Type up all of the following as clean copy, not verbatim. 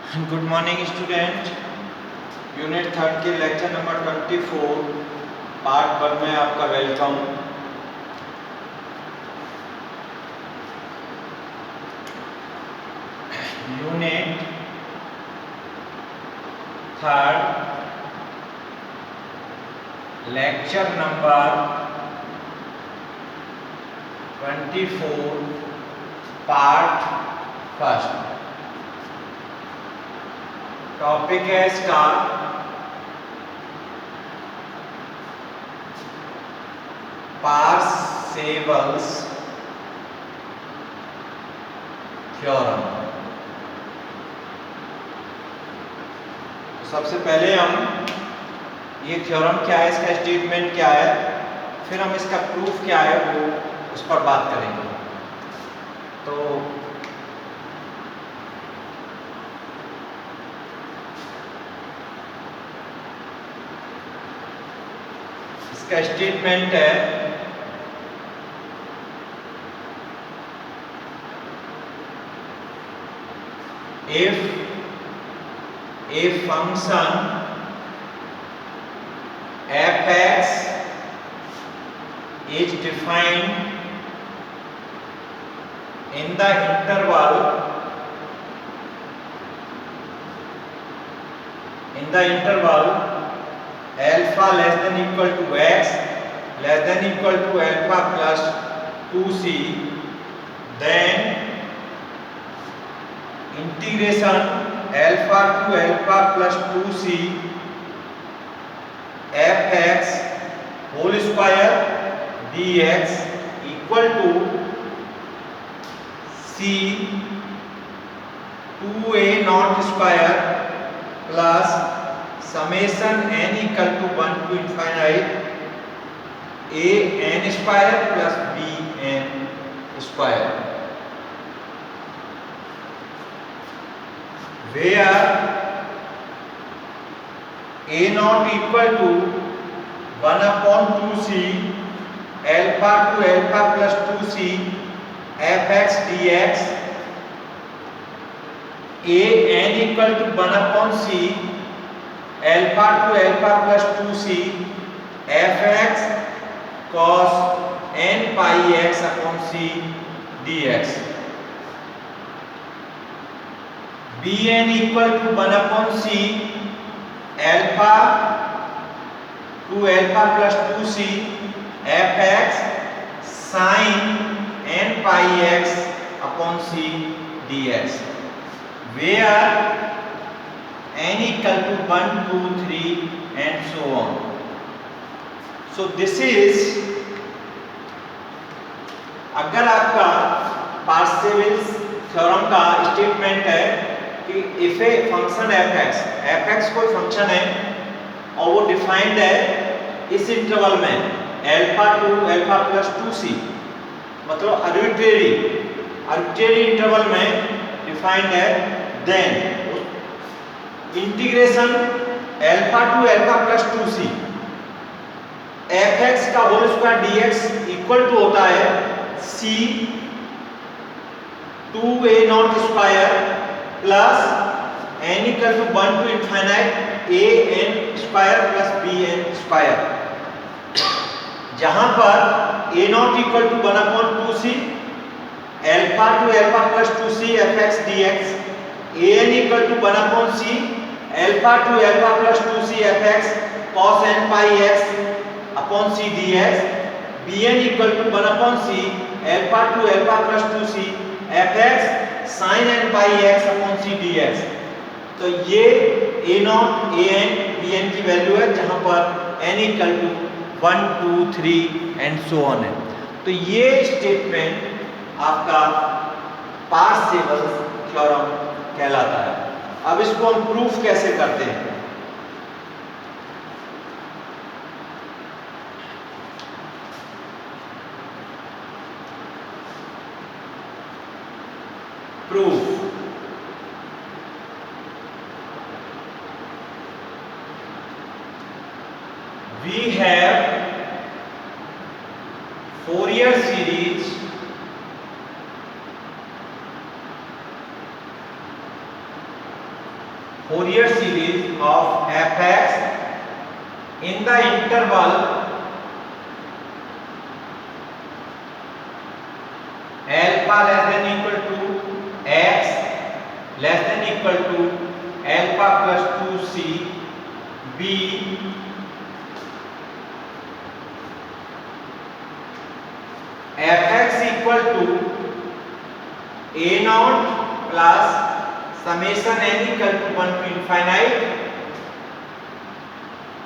Good morning student. Unit 3 के lecture number 24 part 1 में आपका welcome. Unit 3 lecture number 24 part 1। Topic है इसका पार्सेवल्स थ्योरम। सबसे पहले हम ये थ्योरम क्या है, इसका स्टेटमेंट क्या है, फिर हम इसका प्रूफ क्या है वो उस पर बात करेंगे। तो इसका स्टेटमेंट है if a function f(x) is defined in the interval alpha less than equal to x less than equal to alpha plus 2c, then integration alpha to alpha plus 2c f(x) whole square dx equal to c 2a naught square plus summation n equal to 1 to infinite a n square plus b n square, where a naught equal to 1 upon 2c alpha to alpha plus 2c f(x) dx, a n equal to 1 upon c alpha to alpha plus 2c f(x) cos n pi x upon c dx, bn equal to 1 upon c alpha to alpha plus 2c f(x) sin n pi x upon c dx, where n equal to 1 2 3 and so on. So this is, अगर आपका पार्सेवल्स theorem का statement है कि if a function f(x) कोई function है और वो defined है इस इंटरवल में alpha to alpha plus 2c, मतलब आर्बिट्रेरी इंटरवल में डिफाइंड है, then integration alpha to alpha plus 2c f(x) का whole square dx equal to होता है c 2a not square plus n equal to 1 to infinite a n square plus b n square, जहां पर a not equal to 1 upon 2c alpha to alpha plus 2c f(x) dx, a n equal to 1 upon c alpha to alpha plus 2c f(x) cos n pi x upon c dx, bn equal to 1 upon c alpha to alpha plus 2c f(x) sin n pi x upon c dx। तो ये a naught a n b n की value है जहां पर n equal to 1 2 3 and so on है। तो ये statement आपका पार्सेवल्स थ्योरम कहलाता है। अब इसको हम प्रूफ कैसे करते हैं? Proof. We have Fourier series Fourier series of fx in the interval alpha less than equal to x less than equal to alpha plus 2c b fx equal to a naught plus summation n equal to 1 to infinite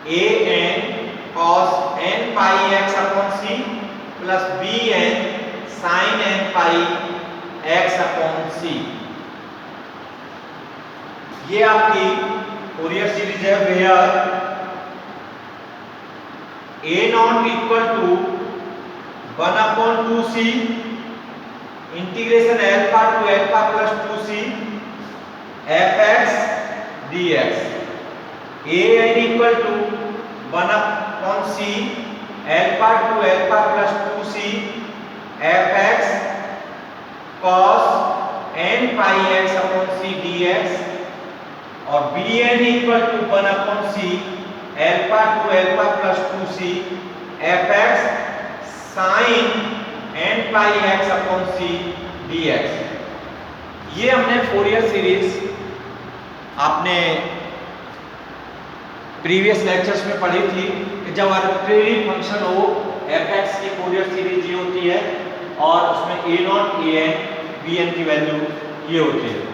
a n cos n pi x upon c plus b n sin n pi x upon c। ये आपकी Fourier series है where a not equal to 1 upon 2c integration alpha to alpha plus 2c fx dx a n equal to 1 upon c alpha to alpha plus 2c fx cos n pi x upon c dx और bn equal to 1 upon c alpha to alpha plus 2c fx sin n pi x upon c dx। ये हमने Fourier series आपने previous lectures में पढ़ी थी कि जब arbitrary function हो fx की फोरियर सीरीज ये होती है और उसमें a not a n b n की वैल्यू ये होती है।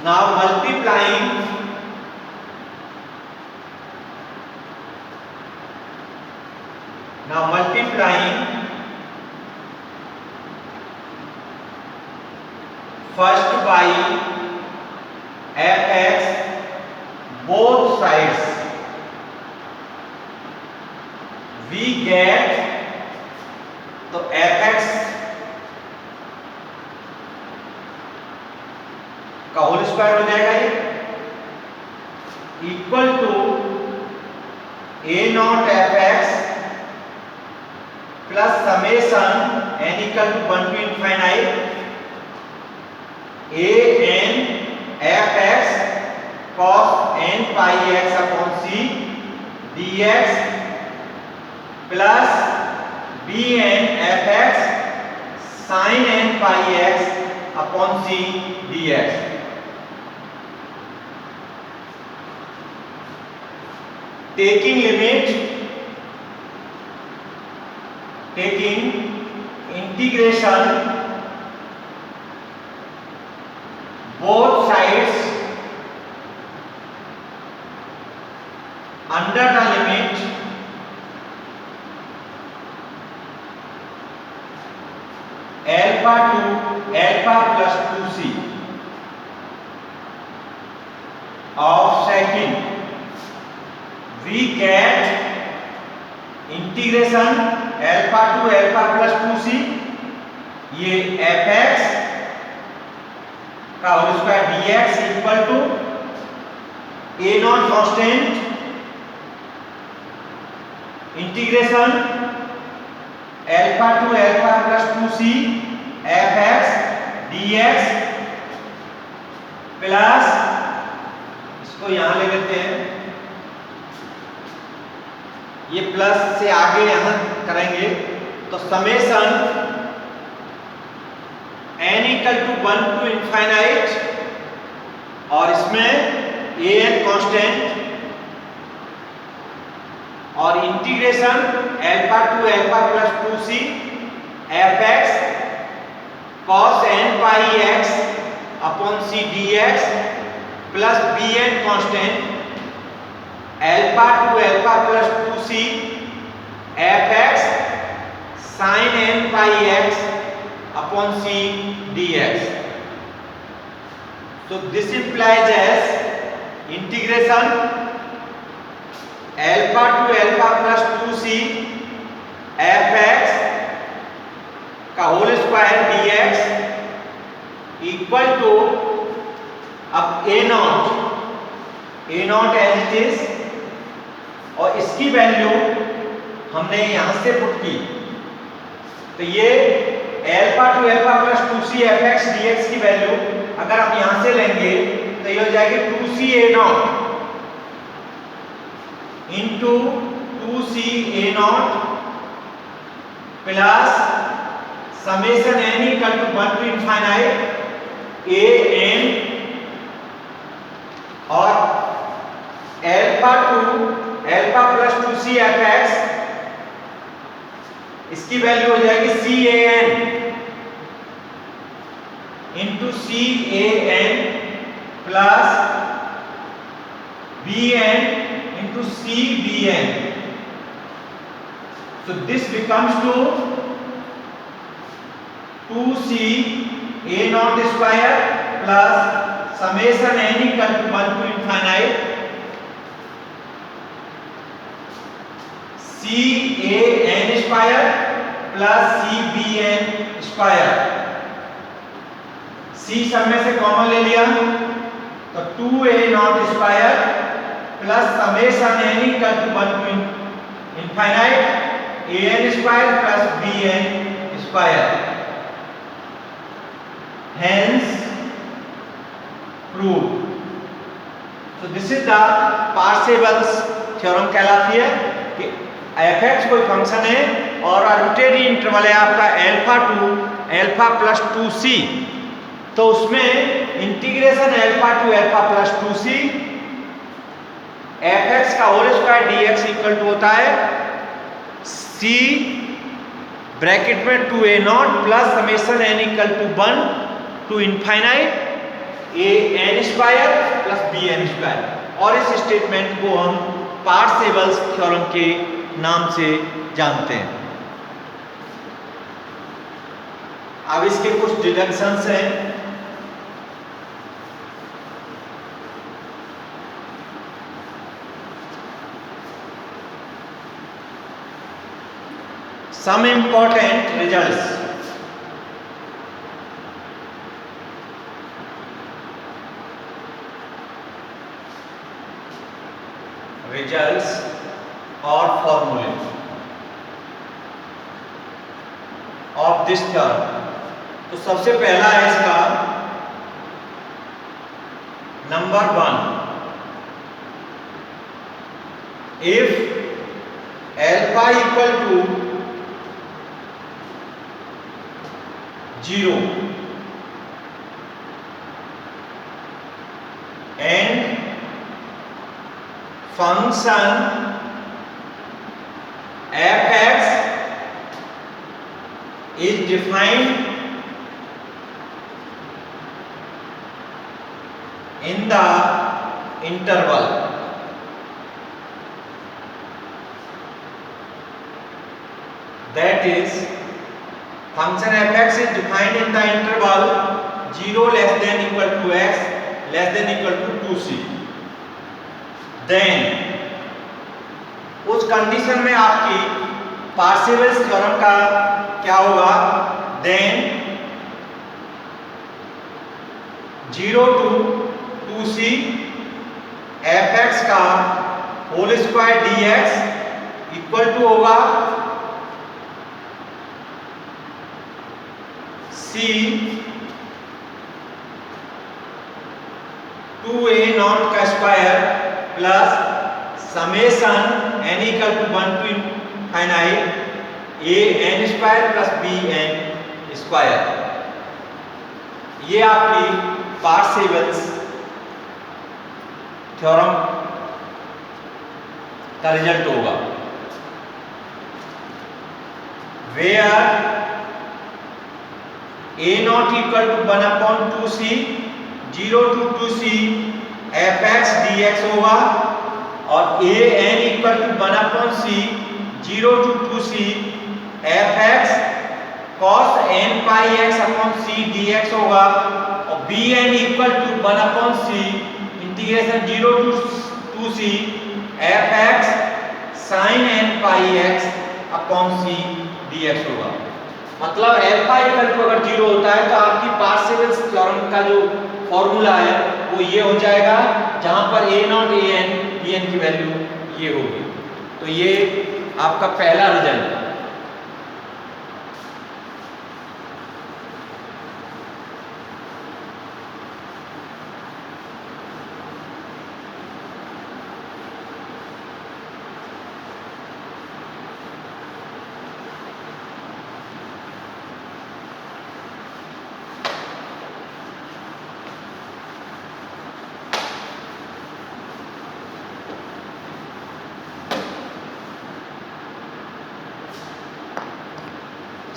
Now multiplying first by fx both sides we get तो fx का होल स्क्वायर हो जाएगा ये equal to a not fx plus summation n equal to 1 to infinite a n fx cos n pi x upon c dx plus b n fx sin n pi x upon c dx। taking integration both sides under the limit alpha to alpha plus 2c of secant we get integration alpha to alpha plus 2c ये fx का whole square dx equal to a not constant integration alpha to alpha plus 2c fx dx plus इसको यहां ले लेते हैं ये plus से आगे यहां करेंगे तो summation n equal to 1 to infinite और इसमें a n कांस्टेंट और integration alpha to alpha plus 2c fx cos n pi x upon c dx plus bn constant alpha to alpha plus 2c fx sin n pi x upon c dx। So this implies as integration alpha to alpha plus 2c fx का whole square dx equal to अब a not as it is और इसकी value हमने यहां से put की तो ये alpha to alpha plus 2c fx dx की वैल्यू अगर हम यहां से लेंगे जाएगी 2CA0 into 2CA0 plus summation n equal to 1 to infinite an और अल्फा प्लस 2CFX, इसकी वैल्यू हो जाएगी CAN into CAN plus BN into CBN. So this becomes to 2CA0 square plus summation n equal to 1 to infinite CAN square plus CBN square. C सब में से common ले लिया तो 2A0 square plus summation n equal to 1 to infinite AN square plus BN square. Hence proved. So this is the Parseval's theorem कहलाती है कि fx कोई फंक्शन है और आर्बिट्रेरी इंटरवल है आपका alpha to alpha plus 2c, तो उसमें integration alpha to alpha plus 2c fx का whole square dx equal to होता है c ब्रैकेट में 2A0 plus summation n equal to 1 to infinite AN square plus BN square. और इस statement को हम पार्सेवल्स थ्योरम के नाम से जानते हैं. अब इसके कुछ डिडक्शंस हैं. Some important results. Results or formulae of this theorem. तो सबसे पहला है इसका number 1. If alpha equal to 0 and function fx is defined in the interval that is function fx is defined in the interval 0 less than equal to x less than equal to 2c, then उस condition में आपकी Parseval's theorem का क्या होगा? then 0 to 2c fx का whole square dx equal to होगा c 2A0 का square plus summation n equal to 1 to infinite AN square plus BN square. ये आपकी पार्सेवल्स थ्योरम का रिजल्ट होगा. Where A0 equal to 1/2c 0 to 2c fx dx होगा और AN equal to 1/c 0 to 2c fx cos n pi x upon c dx होगा और BN equal to 1/c integration 0 to 2c fx sin n pi x upon c dx होगा. मतलब alpha equal to अगर 0 होता है तो आपकी Parseval's theorem का जो फॉर्मूला है वो ये हो जाएगा, जहां पर A0 AN BN की वैल्यू ये होगी. तो ये आपका पहला रिजल्ट.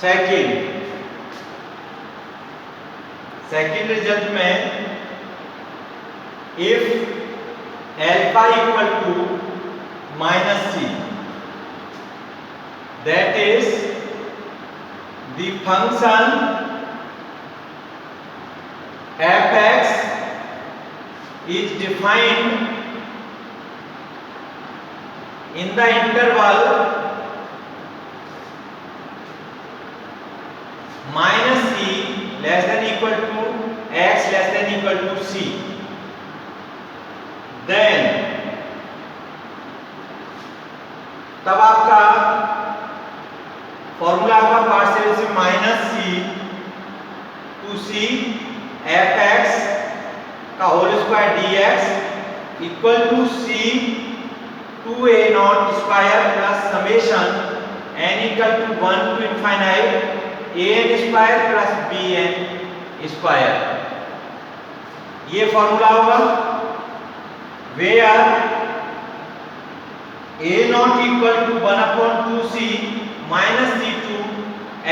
सेकेंड रिजल्ट में if alpha equal to minus C, that is the function fx is defined in the interval minus c less than equal to x less than equal to c, then तब आपका formula होगा partial से minus C to C F x का whole square D x equal to c two a naught square plus summation n equal to 1 to infinite a n square plus b n square. ये formula होगा where a naught equal to 1/2c minus C to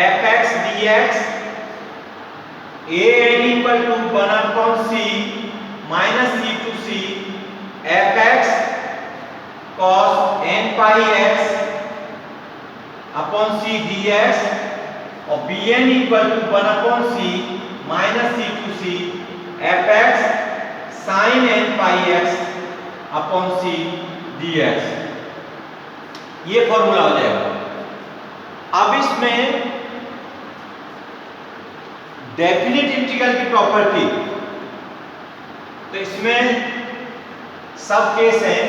f x D x, A N equal to 1/c minus C to C F x cos n pi x upon C D X, और B N equal to 1/c minus C to C F X sine N pi x upon C D X. ये formula हो जाएगा। अब इसमें definite integral की property, तो इसमें सब केस है।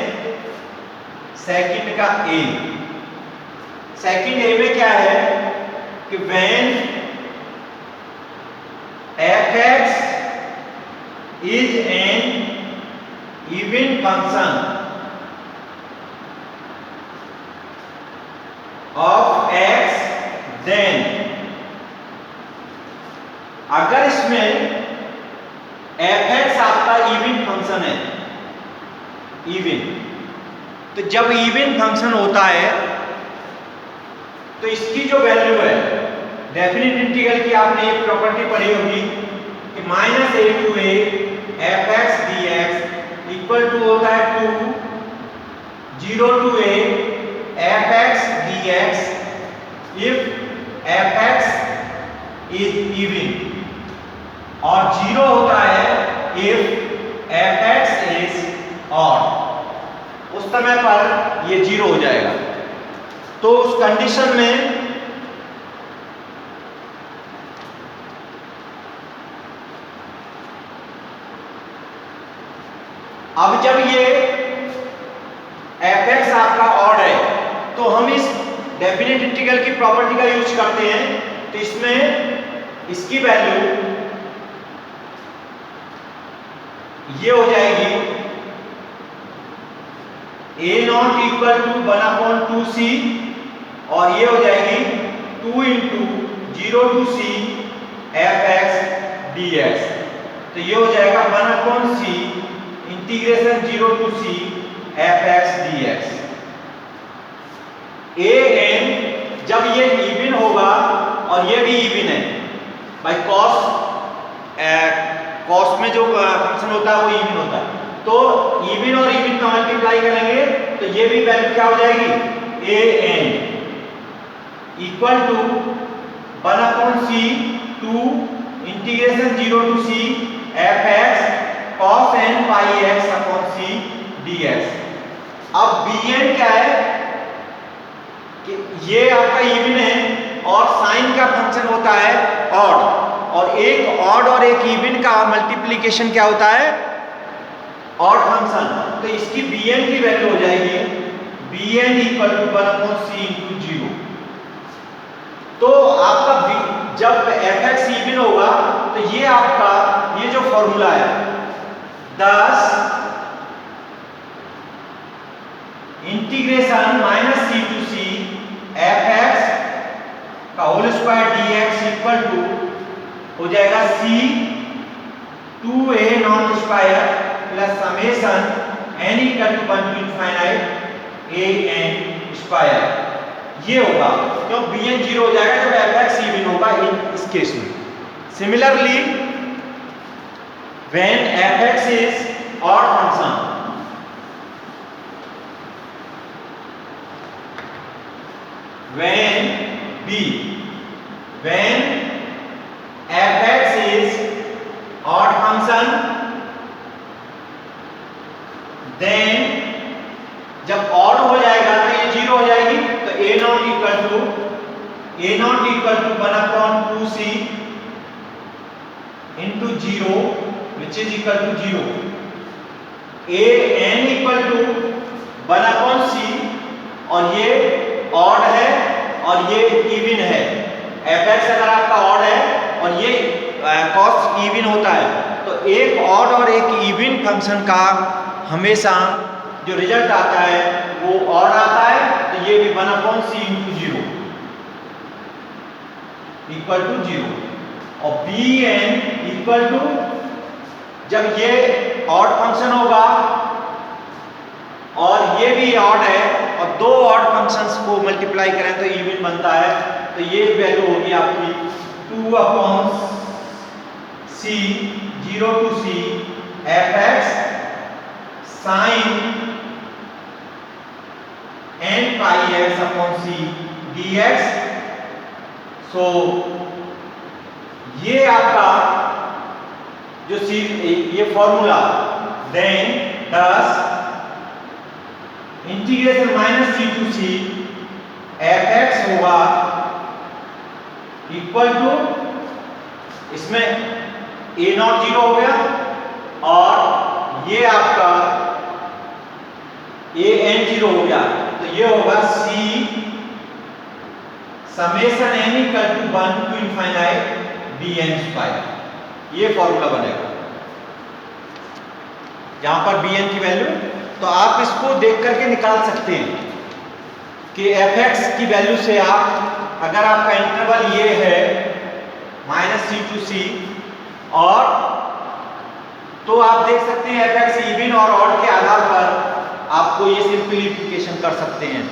सेकंड का ए, सेकंड ए में क्या है कि when F X is an even function of X, then अगर इसमें एफ एक्स आपका इवन फंक्शन है, इवन, तो जब इवन फंक्शन होता है तो इसकी जो वैल्यू है डेफिनिट इंटीग्रल की, आपने एक प्रॉपर्टी पढ़ी होगी कि minus A to A F x D x equal to होता है to 0 to A F x D X if F X is even, और 0 होता है if F X is odd. उस समय पर ये 0 हो जाएगा। तो उस कंडीशन में अब जब ये एफ एक्स आपका ऑड है तो हम इस डेफिनेट इंटीग्रल की प्रॉपर्टी का यूज करते हैं। तो इसमें इसकी वैल्यू ये हो जाएगी ए नॉट इक्वल टू 1/2c, और ये हो जाएगी 2 into 0 to C F x D X. तो ये हो जाएगा 1/c integration 0 to C F x D x. A N जब ये इवन होगा और ये भी इवन है भाई, कॉस में जो फंक्शन होता है वो इवन होता है, तो इवन और इवन का मल्टीप्लाई करेंगे तो ये भी वैल्यू क्या हो जाएगी a N equal to 1/c 2 integration 0 to C F x cos n pi x upon C D x. अब बी एन क्या है कि ये आपका इवन है और साइन का फंक्शन होता है ऑड, और एक ऑड और एक इवन का मल्टीप्लिकेशन क्या होता है ऑड फंक्शन। तो इसकी बी एन की वैल्यू हो जाएगी B N equal to 1/c into 0। तो आपका जब एफ एक्स इवन होगा तो ये आपका ये जो फॉर्मूला है 10 integration minus C to C F x का whole square D x equal to हो जाएगा C 2a not square plus summation n equal to 1 to infinite a n square. ये होगा, क्यों bn 0 हो जाएगा जब fx इवन होगा इस केस में। Similarly when fx is odd function, when fx is odd function, then जब ऑड हो जाएगा तो ये 0 हो जाएगी, तो a0 equal to 1/2c into 0 which is equal to 0, an equal to 1/c, और ये ऑड है और ये इवन है। fx अगर आपका ऑड है और ये कॉस इवन होता है, तो एक ऑड और एक इवन फंक्शन का हमेशा जो रिजल्ट आता है वो ऑड आता है, तो ये भी 1/c into 0 इक्वल टू 0, और bn इक्वल टू, जब ये ऑड फंक्शन होगा और ये भी ऑड है और दो ऑड फंक्शंस को मल्टीप्लाई करें तो इवन बनता है, तो ये वैल्यू होगी आपकी 2/c 0 to c fx sin n pi x upon c dx। सो ये आपका जो ये फॉर्मूला, देन दस integration minus c to c fx होगा इक्वल टू, इसमें a0 0 हो गया और ये आपका an 0 हो गया, तो ये होगा c summation n equal to 1 to infinite bn square. ये फॉर्मूला बनेगा यहां पर bn की वैल्यू, तो आप इसको देख करके निकाल सकते हैं कि fx की वैल्यू से आप, अगर आपका इंटरवल ये है -c to c, और तो आप देख सकते हैं fx इवन और ऑड के आधार पर आपको ये सिंपलीफिकेशन कर सकते हैं।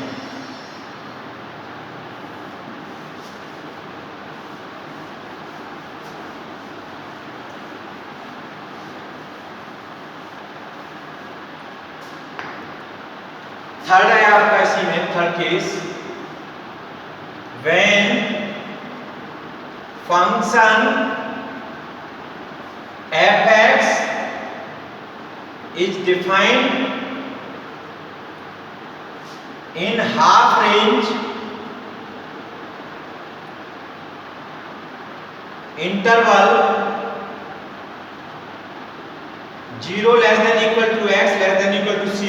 थर्ड है आपका इसी में, third case, when function fx is defined in half range interval 0 less than equal to x less than equal to c,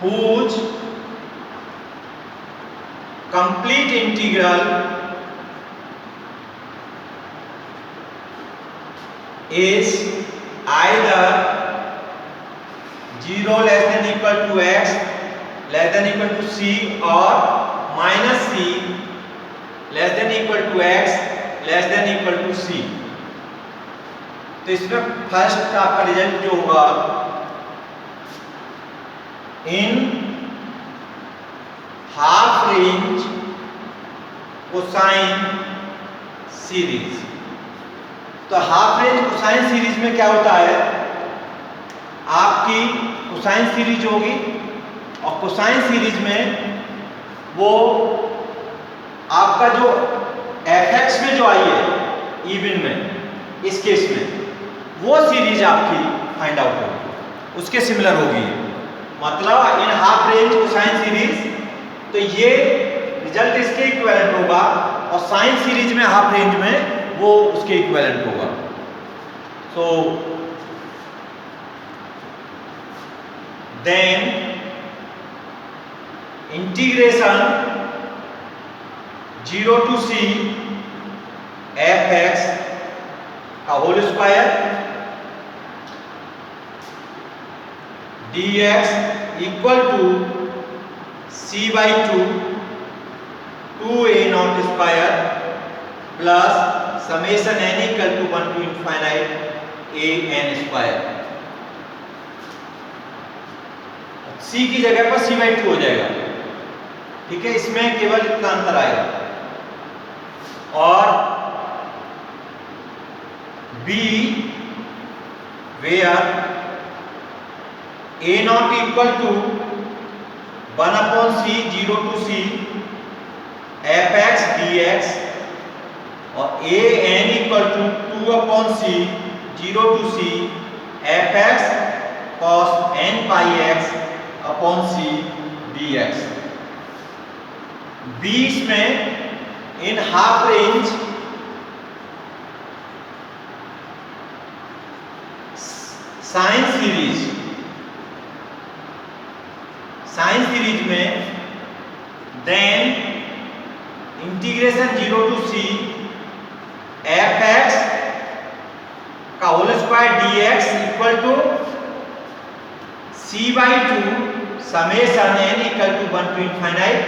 whose complete integral is either 0 less than equal to x less than equal to c or minus c less than equal to x less than equal to c। तो इसमें first आपका result जो होगा, इन half range cosine series. तो half range cosine series में क्या होता है, आपकी कोसाइन सीरीज होगी और कोसाइन सीरीज में वो आपका जो fx में जो आई है इवन में, इस केस में वो सीरीज आपकी फाइंड आउट होगी, उसके सिमिलर होगी। मतलब in half range cosine series, तो ये रिजल्ट इसके इक्विवेलेंट होगा और साइन सीरीज में हाफ रेंज में वो उसके इक्विवेलेंट होगा। So then integration 0 to c fx का whole square dx equal to c/2 2a0 square plus summation n equal to 1 to infinite an square. c की जगह पर c/2 हो जाएगा, ठीक है, इसमें केवल इतना अंतर आएगा। और B where A not equal to 1 upon C 0 to C fx dx और A n equal to 2 upon C 0 to C fx cos n pi x upon C dx। B इसमें in half range sine series में then integration 0 to C fx का whole square dx equal to c/2 summation n equal to 1 to infinite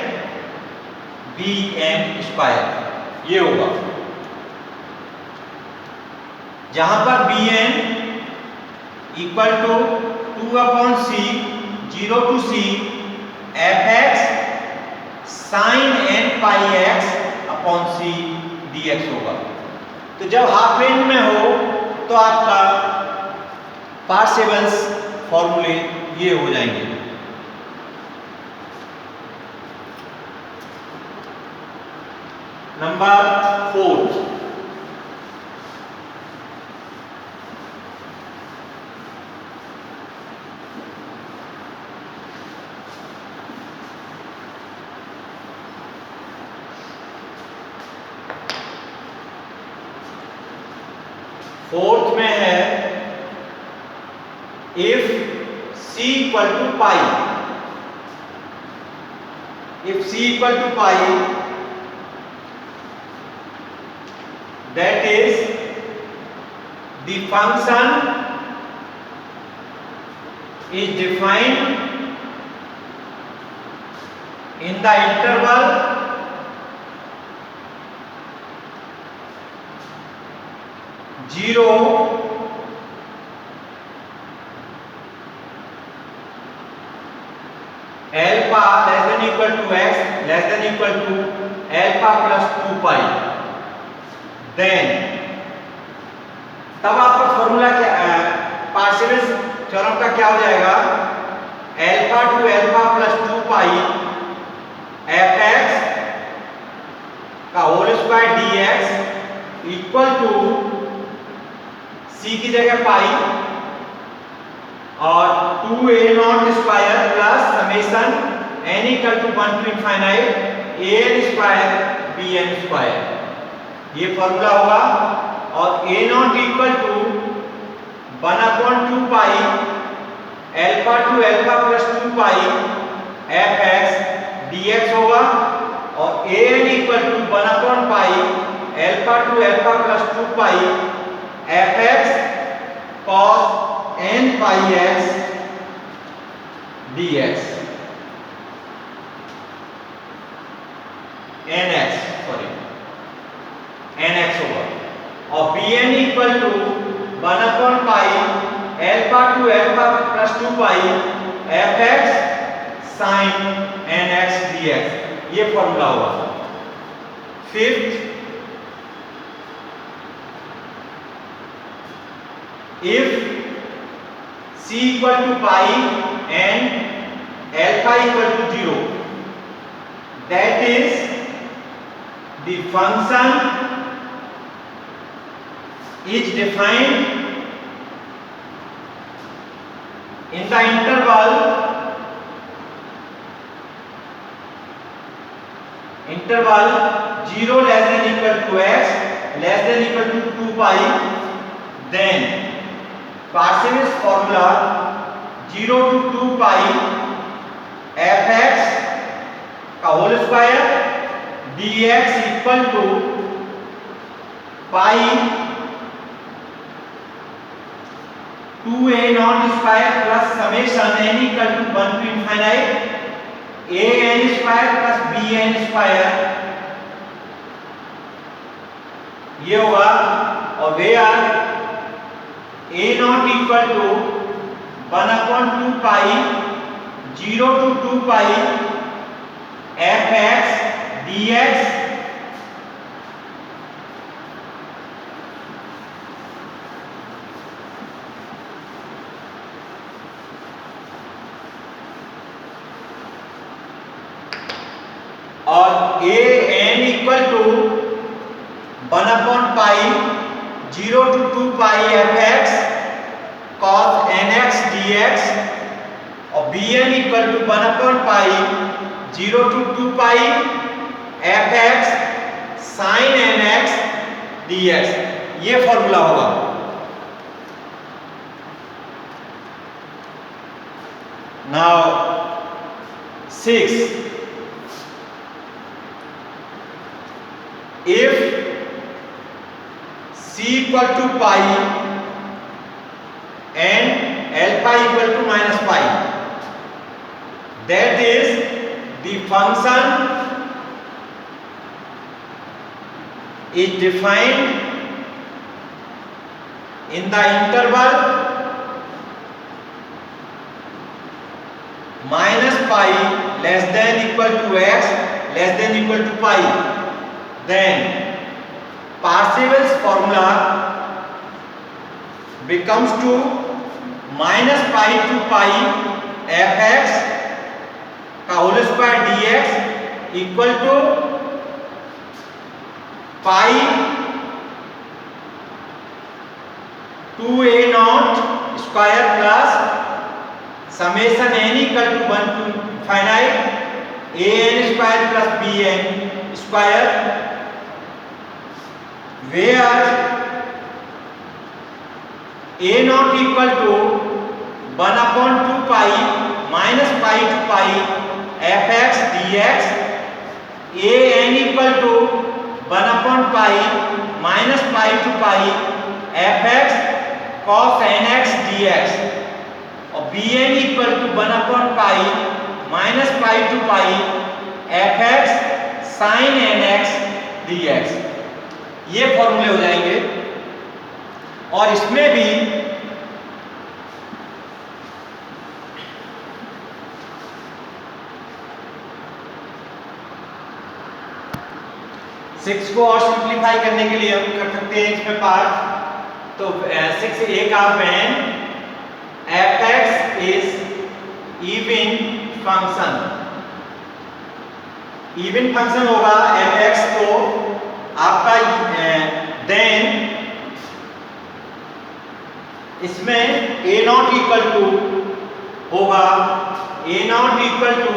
bn square. ये होगा जहां पर bn equal to 2 upon C 0 to C fx sin n pi x upon C dx होगा। तो जब half range में हो तो आपका पार्सेवल्स फॉर्मूले ये हो जाएंगे। नंबर 4, फोर्थ में है if c equal to pi, if c equal to pi that is the function is defined in the interval 0 alpha less than equal to x less than equal to alpha plus 2 pi, then तब आपका formula क्या पार्सेवल्स theorem का क्या हो जाएगा, alpha to alpha plus 2 pi fx का whole square dx equal to c की जगह पाई और 2a not square plus summation n equal to 1 to infinite an square bn square. ये फॉर्मूला होगा और a not equal to 1 upon 2 pi alpha to alpha plus 2 pi fx dx होगा और an equal to 1 upon pi alpha to alpha plus 2 pi fx cos n pi x dx nx होगा और bn equal to 1 upon pi alpha to alpha plus 2 pi fx sin nx dx। ये formula होगा। Fifth, if c equal to pi and alpha equal to 0 that is the function is defined in the interval 0 less than equal to x less than equal to 2 pi, then Parseval's formula 0 to 2 pi fx का whole square dx equal to pi 2a not square plus summation n equal to 1 to infinite an square plus bn square. ये होगा और where a not equal to 1 upon 2 pi 0 to 2 pi F x D X और A N equal to 1/पाई 0 to 2 pi F X cos nx dx और B N equal to 1/पाई 0 to 2 pi F X sine nx dx, ये formula होगा। Now 6, if c equal to pi and alpha equal to minus pi, that is the function is defined in the interval minus pi less than equal to x less than equal to pi, then Parseval's formula becomes to minus pi to pi f x का whole square dx equal to pi 2a not square plus summation n equal to 1 to infinite a n square plus b n square, where a naught equal to 1/2 pi minus pi to pi f x dx, a n equal to 1/pi minus pi to pi f x cos nx dx और b n equal to 1/pi minus pi to pi f x sin nx dx, ये फॉर्मूले हो जाएंगे। और इसमें भी six को और सिंप्लीफाई करने के लिए हम कर सकते हैं इसमें पार्ट। तो 6a का when f x is even function, even function होगा f x तो आपका देन इसमें a नॉट इक्वल टू होगा a नॉट इक्वल टू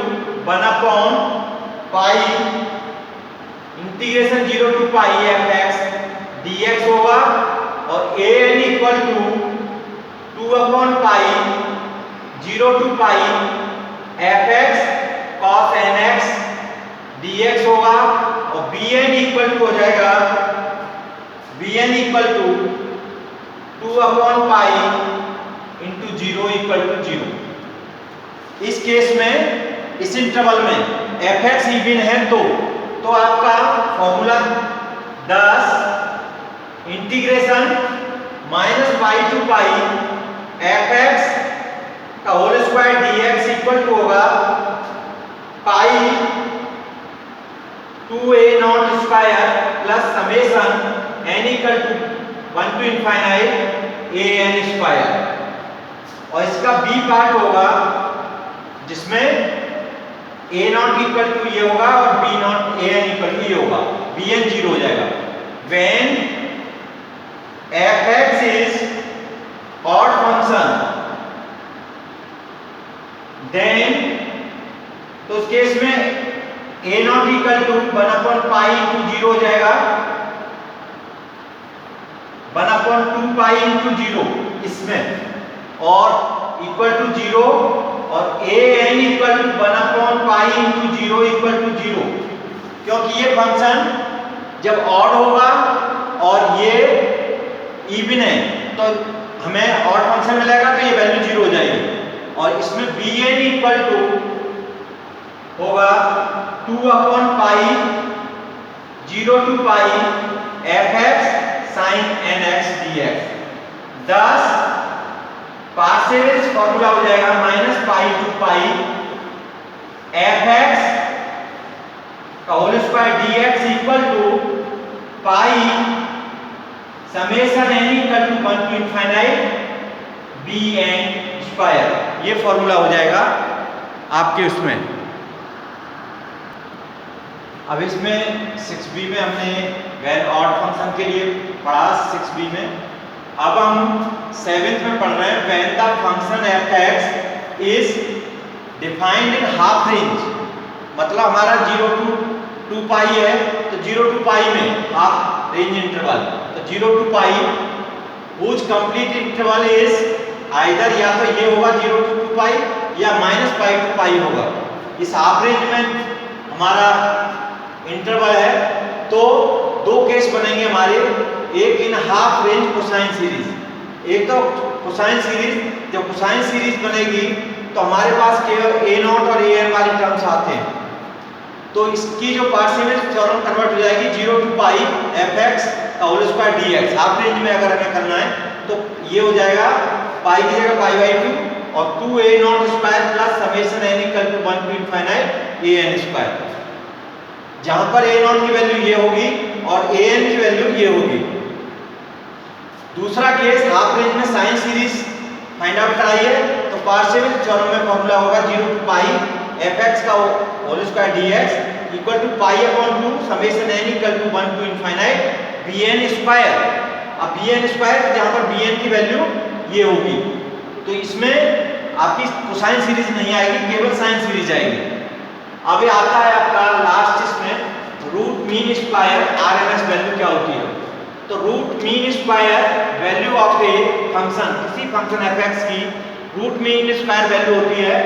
1/पाई integration 0 to pi F X dx होगा और a n इक्वल टू 2/पाई 0 to pi F X cos nx dx होगा और बी एन इक्वल टू हो जाएगा बी एन इक्वल टू 2/पाई इंटू 0 इक्वल टू 0। इस केस में इस इंटरवल में एफ एक्स इवन है तो आपका formula 10 integration minus pi to pi F x का whole square dx equal to होगा pi 2a not square plus summation n equal to 1 to infinite a n square, और इसका b part होगा जिसमें a not equal to ये होगा और b naught a n equal to ये होगा, b n 0 हो जाएगा। when f x is odd function then, तो उस केस में a नॉट इक्वल टू 1/पाई इंटू 0 हो जाएगा 1/2 पाई इंटू 0 इसमें और इक्वल टू 0 और a n इक्वल टू 1/पाई इंटू 0 इक्वल टू 0, क्योंकि ये फंक्शन जब ऑड होगा और ये इवन है तो हमें ऑड फंक्शन मिलेगा तो ये वैल्यू 0 हो जाएगी। और इसमें बी एन इक्वल टू होगा 2/पाई 0 to pi F X sine N X dx। 10 Parseval's formula हो जाएगा minus pi to pi F x का whole square dx equal to pi summation n equal to 1 to infinite bn square. ये formula हो जाएगा आपके उसमें। अब इसमें 6b में हमने वेन ऑड फंक्शन के लिए पढ़ा 6b में। अब हम 7th में पढ़ रहे हैं when the function f(x) is defined in half range. मतलब हमारा 0 टू 2 पाई है, तो 0 टू पाई में हाफ रेंज इंटरवल, तो 0 to pi whose complete interval is either या तो ये होगा 0 टू 2 पाई या -पाई टू पाई होगा। इस हाफ रेंज में हमारा इंटरवल है, तो दो केस बनेंगे हमारे, एक इन हाफ रेंज कोसाइन सीरीज। एक तो कोसाइन सीरीज, जब कोसाइन सीरीज बनेगी तो हमारे पास केवल a0 और an वाली टर्म्स आते हैं, तो इसकी जो पार्शियल थ्योरम कन्वर्ट हो जाएगी 0 टू पाई f(x) का whole square dx। Half range में अगर हमें करना है तो ये हो जाएगा पाई की जगह π/2 और 2a0 square plus summation n equal to 1 to infinite an square. जहां पर a0 की वैल्यू ये होगी और an की वैल्यू ये होगी। दूसरा केस हाफ रेंज में साइन सीरीज फाइंड आउट कराइए, तो पार्शियल थ्योरम में फॉर्मूला होगा 0 टू पाई f(x) का whole square dx equal to π/2 summation n equal to 1 to infinite bn square. अब bn स्क्वायर जहां पर bn की वैल्यू ये होगी, तो इसमें आपकी कोसाइन सीरीज नहीं आएगी, केवल साइन सीरीज आएगी। अब ये आता है आपका लास्ट इसमें root mean square RMS value क्या होती है। तो root mean square value of a function, किसी फंक्शन f(x) की रूट मीन स्क्वायर वैल्यू होती है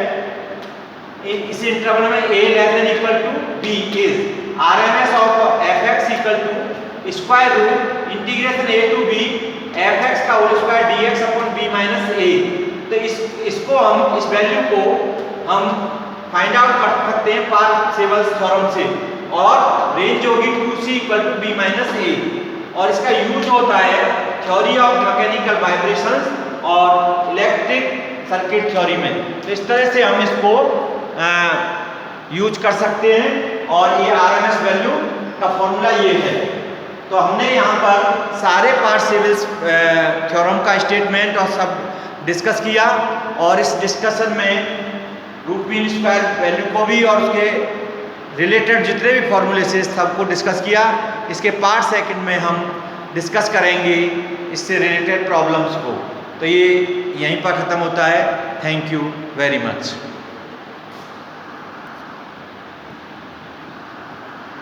इस इंटरवल में a <= b is RMS of f(x) equal to square root integration a to b f(x) का whole square dx upon b minus a। तो इसको हम इस वैल्यू को हम फाइंड आउट कर सकते हैं पार्सेवल्स थ्योरम से, और रेंज होगी 2c = b - a। और इसका यूज होता है थ्योरी ऑफ मैकेनिकल वाइब्रेशंस और इलेक्ट्रिक सर्किट थ्योरी में। तो इस तरह से हम इसको यूज कर सकते हैं, और ये आरएमएस वैल्यू का फॉर्मूला ये है। तो हमने यहाँ पर सारे पार्सेवल्स थ्योरम का स्टेटमेंट और सब डिस्कस किया, और इस डिस्कशन में रूट मीन स्क्वायर वैल्यू को भी और उसके रिलेटेड जितने भी फॉर्मूले से सबको डिस्कस किया। इसके पार्ट सेकंड में हम डिस्कस करेंगे इससे रिलेटेड प्रॉब्लम्स को। तो ये यहीं पर ख़त्म होता है। Thank you very much.